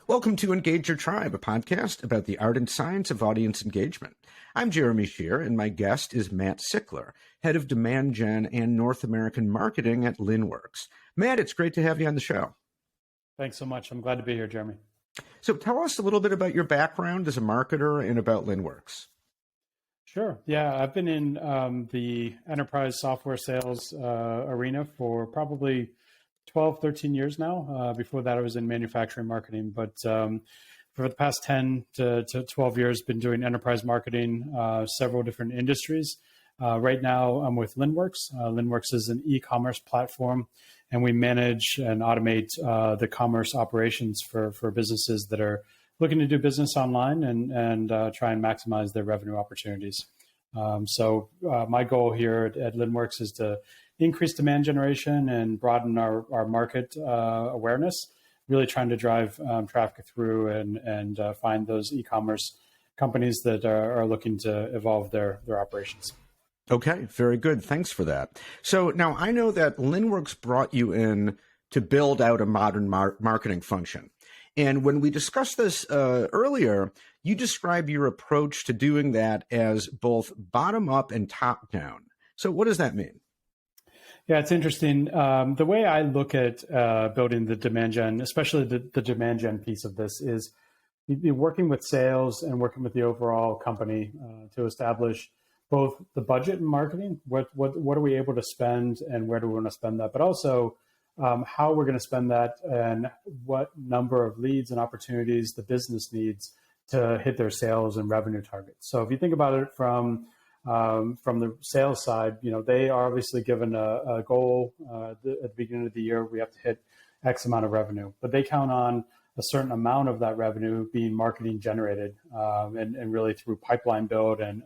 Welcome to Engage Your Tribe, a podcast about the art and science of audience engagement. I'm Jeremy Shear, and my guest is Matt Sickler, head of demand gen and North American marketing at Linnworks. Matt, it's great to have you on the show. Thanks so much. I'm glad to be here, Jeremy. So tell us a little bit about your background as a marketer and about Linnworks. Sure. Yeah, I've been in the enterprise software sales arena for probably 12, 13 years now. Before that, I was in manufacturing marketing, but for the past 10 to 12 years, been doing enterprise marketing, several different industries. Right now, I'm with Linnworks. Linnworks is an e-commerce platform, and we manage and automate the commerce operations for businesses that are looking to do business online and try and maximize their revenue opportunities. So my goal here at Linnworks is to increase demand generation and broaden our market awareness, really trying to drive traffic through and find those e-commerce companies that are looking to evolve their operations. Okay, very good. Thanks for that. So now I know that Linnworks brought you in to build out a modern marketing function. And when we discussed this earlier, you described your approach to doing that as both bottom up and top down. So what does that mean? Yeah, it's interesting. The way I look at building the demand gen, especially the demand gen piece of this, is working with sales and working with the overall company to establish both the budget and marketing. What are we able to spend and where do we want to spend that? But also how we're going to spend that and what number of leads and opportunities the business needs to hit their sales and revenue targets. So if you think about it from the sales side, they are obviously given a goal at the beginning of the year. We have to hit X amount of revenue, but they count on a certain amount of that revenue being marketing generated and really through pipeline build and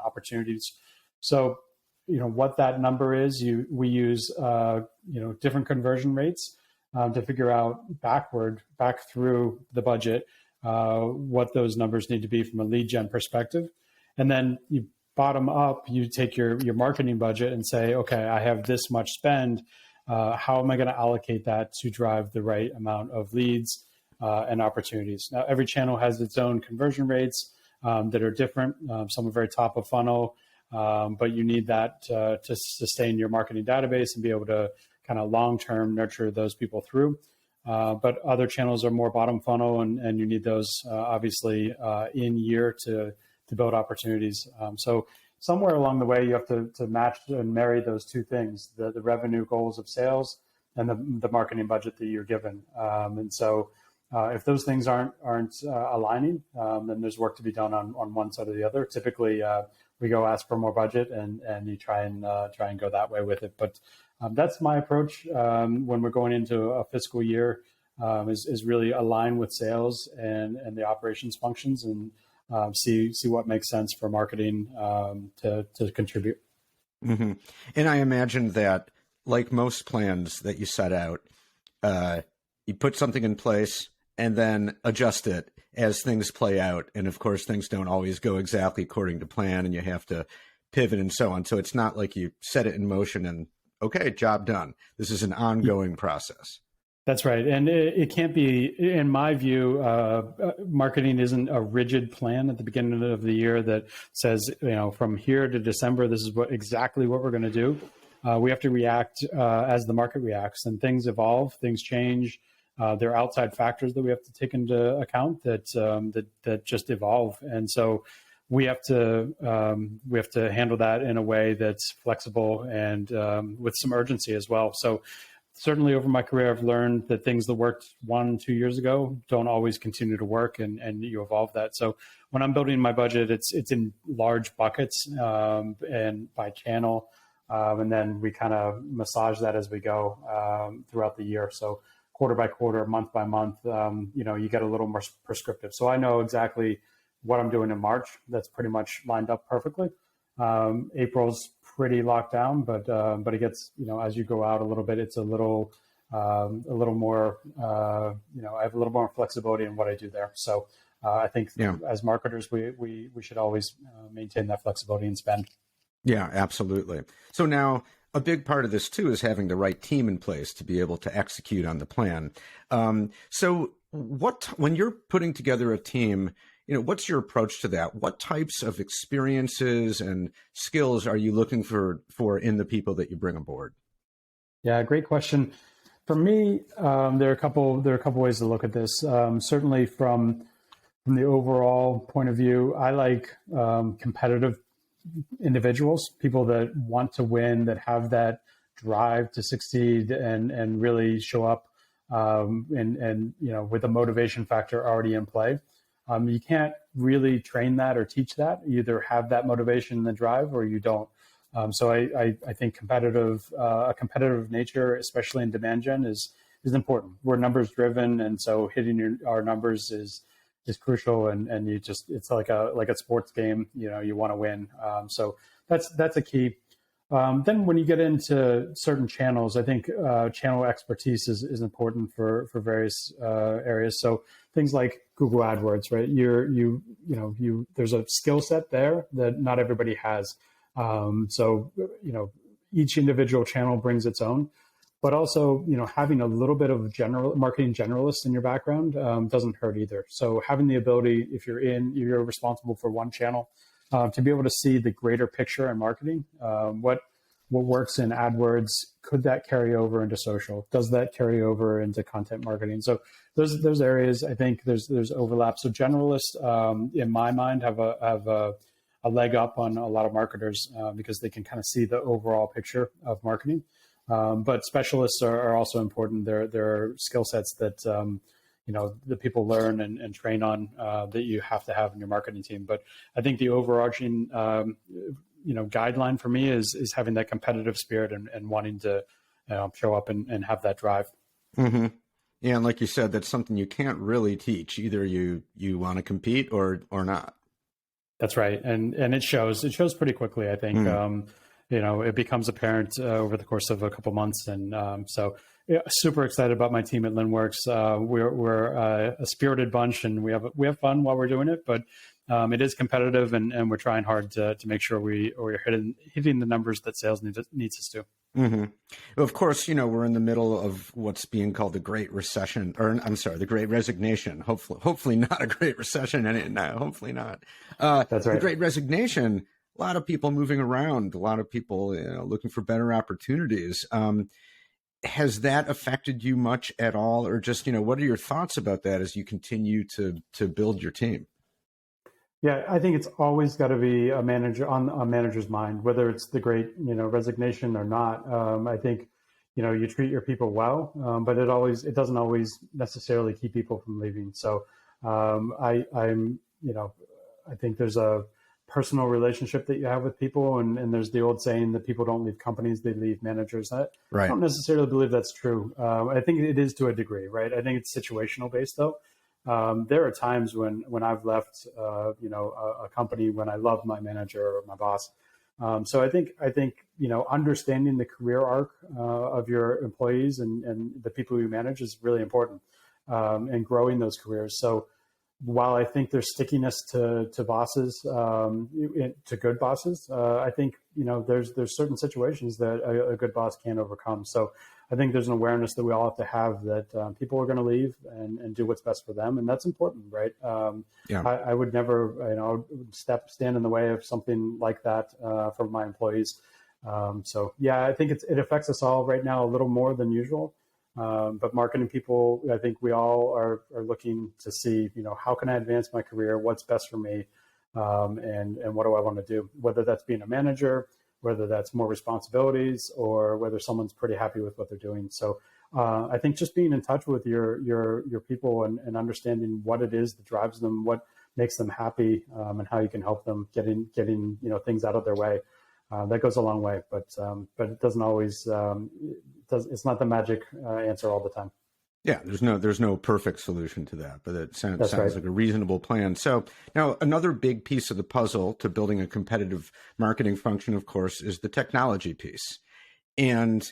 opportunities. So, what that number is, we use different conversion rates to figure out back through the budget what those numbers need to be from a lead gen perspective, and then you bottom up, you take your marketing budget and say, okay, I have this much spend. How am I going to allocate that to drive the right amount of leads and opportunities? Now, every channel has its own conversion rates that are different. Some are very top of funnel, but you need that to sustain your marketing database and be able to kind of long-term nurture those people through. But other channels are more bottom funnel, and you need those obviously in year to build opportunities. So somewhere along the way, you have to match and marry those two things, the revenue goals of sales and the marketing budget that you're given. And so if those things aren't aligning, then there's work to be done on one side or the other. Typically, we go ask for more budget and you try and go that way with it. But that's my approach when we're going into a fiscal year, is really align with sales and the operations functions and see what makes sense for marketing to contribute. Mm-hmm. And I imagine that, like most plans that you set out, you put something in place and then adjust it as things play out. And of course, things don't always go exactly according to plan, and you have to pivot and so on. So it's not like you set it in motion and, okay, job done. This is an ongoing process. That's right. And it can't be, in my view, marketing isn't a rigid plan at the beginning of the year that says, from here to December, this is exactly what we're going to do. We have to react as the market reacts, and things evolve, things change. There are outside factors that we have to take into account that just evolve. And so we have to handle that in a way that's flexible and with some urgency as well. So certainly over my career, I've learned that things that worked 1-2 years ago don't always continue to work, and you evolve that. So when I'm building my budget, it's in large buckets and by channel, and then we kind of massage that as we go throughout the year. So quarter by quarter, month by month, you get a little more prescriptive. So I know exactly what I'm doing in March. That's pretty much lined up perfectly. April's pretty locked down, but it gets, as you go out a little bit, it's a little more, I have a little more flexibility in what I do there. So I think as marketers, we should always maintain that flexibility and spend. Yeah, absolutely. So now a big part of this too is having the right team in place to be able to execute on the plan. So when you're putting together a team, what's your approach to that? What types of experiences and skills are you looking for in the people that you bring aboard? Yeah, great question. For me, there are a couple ways to look at this. Certainly from the overall point of view, I like competitive individuals, people that want to win, that have that drive to succeed and really show up and with a motivation factor already in play. You can't really train that or teach that. You either have that motivation and the drive, or you don't. So I think a competitive nature, especially in demand gen, is important. We're numbers driven, and so hitting our numbers is crucial. And it's like a sports game. You want to win. So that's a key. Then when you get into certain channels, I think channel expertise is important for various areas. So things like Google AdWords, right? There's a skill set there that not everybody has. So each individual channel brings its own, but also having a little bit of marketing generalist in your background doesn't hurt either. So having the ability, if you're responsible for one channel, to be able to see the greater picture in marketing, what works in AdWords, could that carry over into social? Does that carry over into content marketing? So those areas, I think there's overlap. So generalists, in my mind, have a leg up on a lot of marketers because they can kind of see the overall picture of marketing. But specialists are also important. There are skill sets that the people learn and train on that you have to have in your marketing team. But I think the overarching guideline for me is having that competitive spirit and wanting to show up and have that drive. Mm-hmm. Yeah, and like you said, that's something you can't really teach. Either you want to compete or not. That's right, and it shows pretty quickly. I think it becomes apparent over the course of a couple months, and so super excited about my team at Linnworks. We're a spirited bunch, and we have fun while we're doing it, but it is competitive, and we're trying hard to make sure we're hitting the numbers that sales needs us to. Mm-hmm. Well, of course, we're in the middle of what's being called the Great Recession, or I'm sorry, the Great Resignation. Hopefully not a Great Recession, and no, hopefully not. That's right. The Great Resignation. A lot of people moving around, a lot of people looking for better opportunities. Has that affected you much at all, or just what are your thoughts about that as you continue to build your team? Yeah, I think it's always got to be a manager's mind, whether it's the Great Resignation or not. I think you treat your people well, but it doesn't always necessarily keep people from leaving. So I think there's a personal relationship that you have with people, and there's the old saying that people don't leave companies, they leave managers. Right. I don't necessarily believe that's true. I think it is to a degree, right? I think it's situational based though. There are times when I've left, a company when I love my manager or my boss. So I think understanding the career arc of your employees and the people you manage is really important, and growing those careers. So while I think there's stickiness to bosses, to good bosses, I think there's certain situations that a good boss can't overcome. So I think there's an awareness that we all have to have that people are going to leave and do what's best for them, and that's important, right? Yeah. I would never, stand in the way of something like that for my employees. So yeah, I think it affects us all right now a little more than usual. But marketing people, I think we all are looking to see, how can I advance my career? What's best for me? And what do I want to do? Whether that's being a manager, whether that's more responsibilities, or whether someone's pretty happy with what they're doing. So I think just being in touch with your people and understanding what it is that drives them, what makes them happy, and how you can help them getting things out of their way. That goes a long way, but it doesn't always. It's not the magic answer all the time. Yeah, there's no perfect solution to that, but it sounds right. like a reasonable plan. So now another big piece of the puzzle to building a competitive marketing function, of course, is the technology piece. And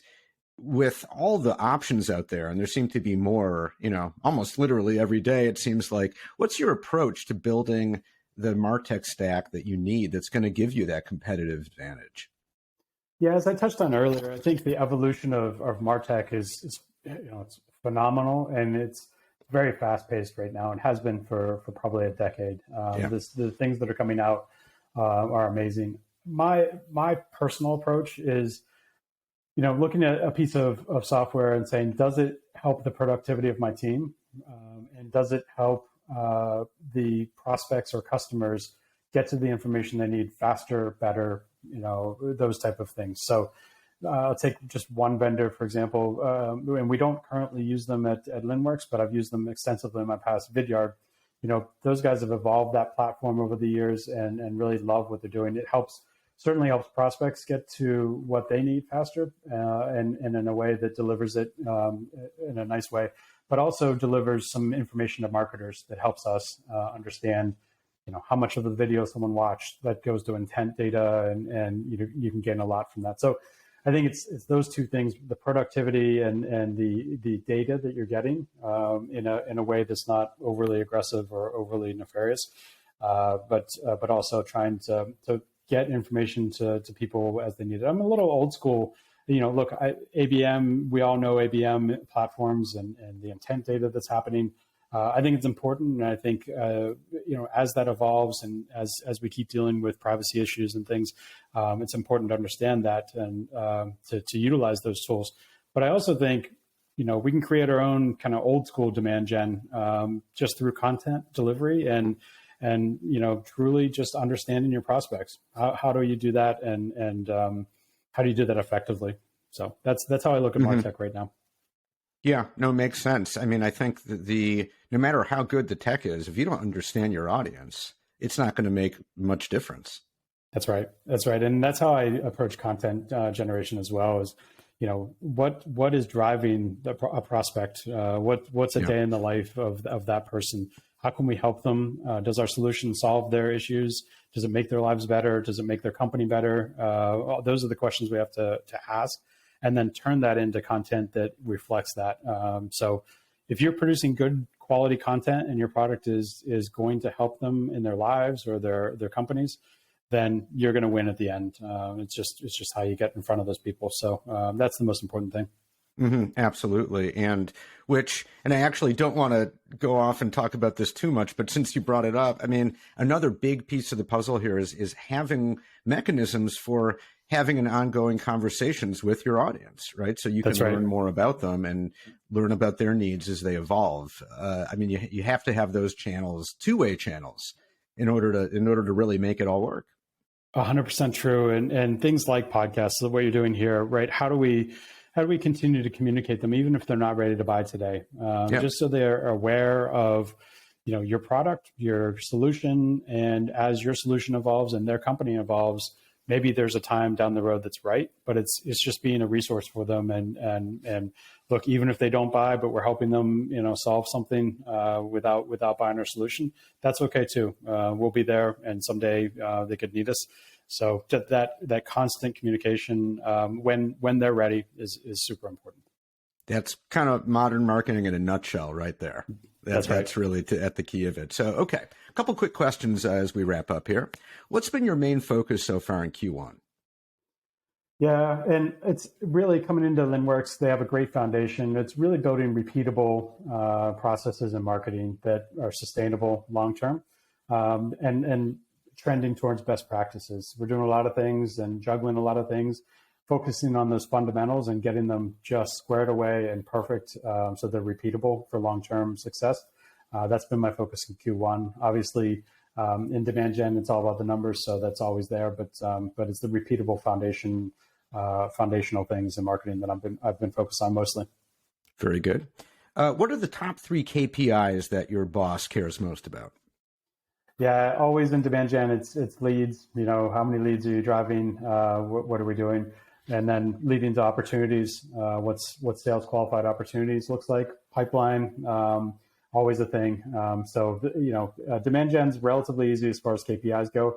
with all the options out there, and there seem to be more, almost literally every day, it seems like, what's your approach to building the martech stack that you need that's going to give you that competitive advantage? Yeah, as I touched on earlier, I think the evolution of martech is it's phenomenal, and it's very fast paced right now and has been for probably a decade. The things that are coming out are amazing. My personal approach is, looking at a piece of software and saying, does it help the productivity of my team? And does it help the prospects or customers get to the information they need faster, better, those type of things. So I'll take just one vendor, for example, and we don't currently use them at Linnworks, but I've used them extensively in my past. Vidyard. Those guys have evolved that platform over the years and really love what they're doing. It certainly helps prospects get to what they need faster and in a way that delivers it in a nice way, but also delivers some information to marketers that helps us understand, how much of the video someone watched. That goes to intent data, and you can gain a lot from that. So I think it's those two things: the productivity and the data that you're getting in a way that's not overly aggressive or overly nefarious, but also trying to get information to people as they need it. I'm a little old school. Look, ABM, we all know ABM platforms and the intent data that's happening. I think it's important. And I think, as that evolves and as we keep dealing with privacy issues and things, it's important to understand that and to utilize those tools. But I also think, we can create our own kind of old school demand gen just through content delivery and truly just understanding your prospects. How do you do that, and how do you do that effectively? So that's how I look at martech right now. Yeah, no, makes sense. I mean, I think no matter how good the tech is, if you don't understand your audience, it's not going to make much difference. That's right. And that's how I approach content generation as well. Is what is driving a prospect? What's a day in the life of that person? How can we help them? Does our solution solve their issues? Does it make their lives better? Does it make their company better? Those are the questions we have to ask, and then turn that into content that reflects that. So if you're producing good quality content and your product is going to help them in their lives or their companies, then you're going to win at the end. It's just how you get in front of those people. So that's the most important thing. Mm-hmm, absolutely. And I actually don't want to go off and talk about this too much, but since you brought it up, I mean, another big piece of the puzzle here is having mechanisms for having an ongoing conversations with your audience, right? So you can learn more about them and learn about their needs as they evolve. I mean, you have to have those channels, two-way channels, in order to really make it all work. 100% true. And things like podcasts, the way you're doing here, right? How do we continue to communicate them, even if they're not ready to buy today? Just so they're aware of, your product, your solution, and as your solution evolves and their company evolves, maybe there's a time down the road that's right, but it's just being a resource for them. And look, even if they don't buy, but we're helping them, solve something without buying our solution, that's okay too. We'll be there, and someday they could need us. So that constant communication when they're ready is super important. That's kind of modern marketing in a nutshell, right there. That's really at the key of it. So, okay, a couple quick questions as we wrap up here. What's been your main focus so far in Q1? Yeah, and it's really coming into Linnworks. They have a great foundation. It's really building repeatable processes in marketing that are sustainable long term, and trending towards best practices. We're doing a lot of things and juggling a lot of things, focusing on those fundamentals and getting them just squared away and perfect, so they're repeatable for long-term success. That's been my focus in Q1. Obviously, in demand gen, it's all about the numbers, so that's always there. But it's the repeatable foundational things in marketing that I've been focused on mostly. Very good. What are the top 3 KPIs that your boss cares most about? Yeah, always in demand gen, it's leads. How many leads are you driving? What are we doing? And then leading to opportunities. What sales qualified opportunities looks like. Pipeline, always a thing. Demand gen's relatively easy as far as KPIs go.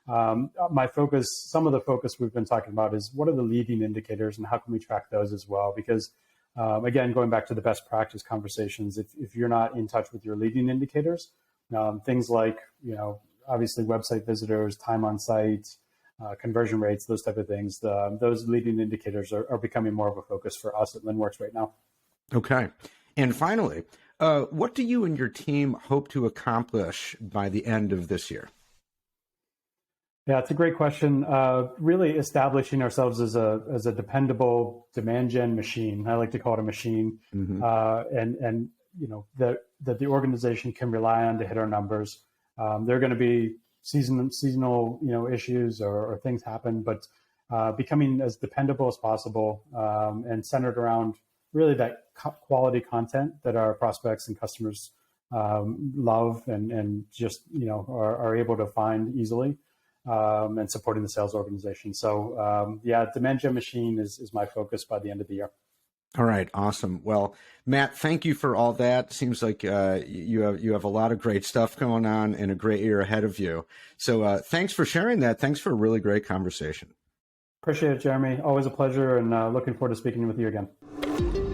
My focus, some of the focus we've been talking about, is what are the leading indicators and how can we track those as well? Because again, going back to the best practice conversations, if you're not in touch with your leading indicators, things like, obviously website visitors, time on site, conversion rates, those type of things, those leading indicators are becoming more of a focus for us at Linnworks right now. Okay. And finally, What do you and your team hope to accomplish by the end of this year? Yeah, it's a great question. Really establishing ourselves as a dependable demand gen machine. I like to call it a machine, Mm-hmm. and that the organization can rely on to hit our numbers. There are going to be seasonal issues or things happen, but becoming as dependable as possible and centered around really that quality content that our prospects and customers love and just are able to find easily. And supporting the sales organization. So demand gen machine is my focus by the end of the year. All right, awesome. Well, Matt, thank you for all that. Seems like you have a lot of great stuff going on and a great year ahead of you. So thanks for sharing that. Thanks for a really great conversation. Appreciate it, Jeremy. Always a pleasure, and looking forward to speaking with you again.